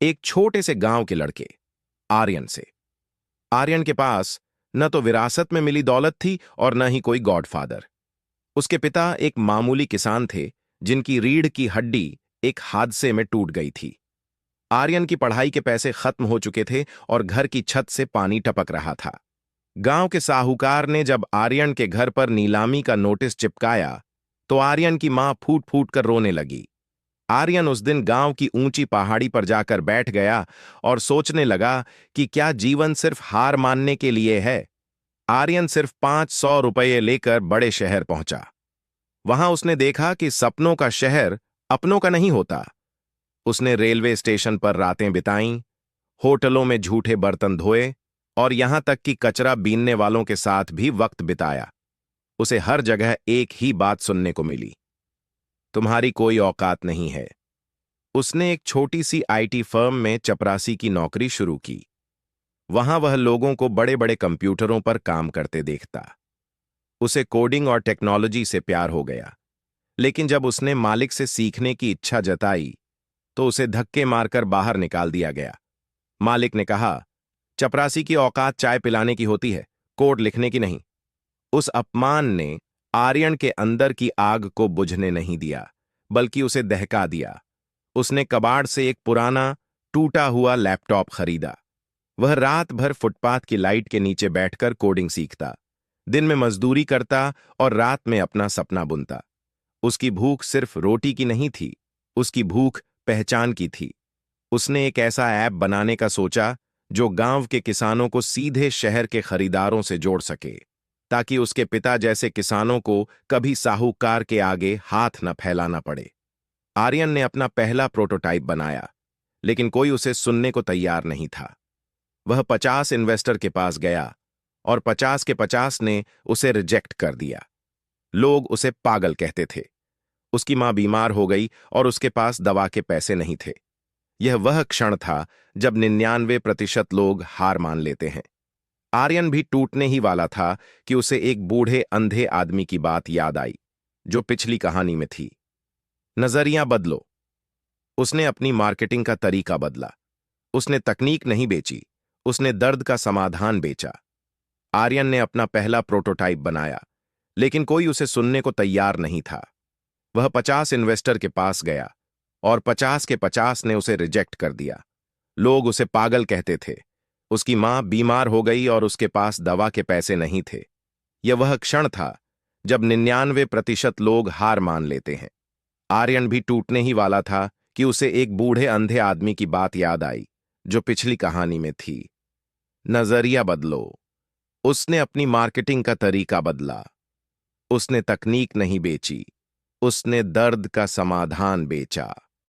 एक छोटे से गांव के लड़के आर्यन से। आर्यन के पास न तो विरासत में मिली दौलत थी और न ही कोई गॉडफादर। उसके पिता एक मामूली किसान थे जिनकी रीढ़ की हड्डी एक हादसे में टूट गई थी। आर्यन की पढ़ाई के पैसे खत्म हो चुके थे और घर की छत से पानी टपक रहा था। गांव के साहूकार ने जब आर्यन के घर पर नीलामी का नोटिस चिपकाया तो आर्यन की मां फूट फूट कर रोने लगी। आर्यन उस दिन गांव की ऊंची पहाड़ी पर जाकर बैठ गया और सोचने लगा कि क्या जीवन सिर्फ हार मानने के लिए है। आर्यन सिर्फ 500 रुपये लेकर बड़े शहर पहुंचा। वहां उसने देखा कि सपनों का शहर अपनों का नहीं होता। उसने रेलवे स्टेशन पर रातें बिताईं, होटलों में झूठे बर्तन धोए और यहां तक कि कचरा बीनने वालों के साथ भी वक्त बिताया। उसे हर जगह एक ही बात सुनने को मिली, तुम्हारी कोई औकात नहीं है। उसने एक छोटी सी आईटी फर्म में चपरासी की नौकरी शुरू की। वहां वह लोगों को बड़े बड़े कंप्यूटरों पर काम करते देखता। उसे कोडिंग और टेक्नोलॉजी से प्यार हो गया, लेकिन जब उसने मालिक से सीखने की इच्छा जताई तो उसे धक्के मारकर बाहर निकाल दिया गया। मालिक ने कहा, चपरासी की औकात चाय पिलाने की होती है, कोड लिखने की नहीं। उस अपमान ने आर्यन के अंदर की आग को बुझने नहीं दिया, बल्कि उसे दहका दिया। उसने कबाड़ से एक पुराना टूटा हुआ लैपटॉप खरीदा। वह रात भर फुटपाथ की लाइट के नीचे बैठकर कोडिंग सीखता, दिन में मजदूरी करता और रात में अपना सपना बुनता। उसकी भूख सिर्फ रोटी की नहीं थी, उसकी भूख पहचान की थी। उसने एक ऐसा ऐप बनाने का सोचा जो गांव के किसानों को सीधे शहर के खरीदारों से जोड़ सके, ताकि उसके पिता जैसे किसानों को कभी साहूकार के आगे हाथ न फैलाना पड़े। आर्यन ने अपना पहला प्रोटोटाइप बनाया, लेकिन कोई उसे सुनने को तैयार नहीं था। वह 50 इन्वेस्टर के पास गया और 50 के 50 ने उसे रिजेक्ट कर दिया। लोग उसे पागल कहते थे। उसकी मां बीमार हो गई और उसके पास दवा के पैसे नहीं थे। यह वह क्षण था जब 99% लोग हार मान लेते हैं। आर्यन भी टूटने ही वाला था कि उसे एक बूढ़े अंधे आदमी की बात याद आई, जो पिछली कहानी में थी। नजरिया बदलो। उसने अपनी मार्केटिंग का तरीका बदला। उसने तकनीक नहीं बेची, उसने दर्द का समाधान बेचा। आर्यन ने अपना पहला प्रोटोटाइप बनाया, लेकिन कोई उसे सुनने को तैयार नहीं था। वह 50 इन्वेस्टर के पास गया और 50 के 50 ने उसे रिजेक्ट कर दिया। लोग उसे पागल कहते थे। उसकी मां बीमार हो गई और उसके पास दवा के पैसे नहीं थे। यह वह क्षण था जब 99% लोग हार मान लेते हैं। आर्यन भी टूटने ही वाला था कि उसे एक बूढ़े अंधे आदमी की बात याद आई, जो पिछली कहानी में थी। नजरिया बदलो। उसने अपनी मार्केटिंग का तरीका बदला। उसने तकनीक नहीं बेची, उसने दर्द का समाधान बेचा।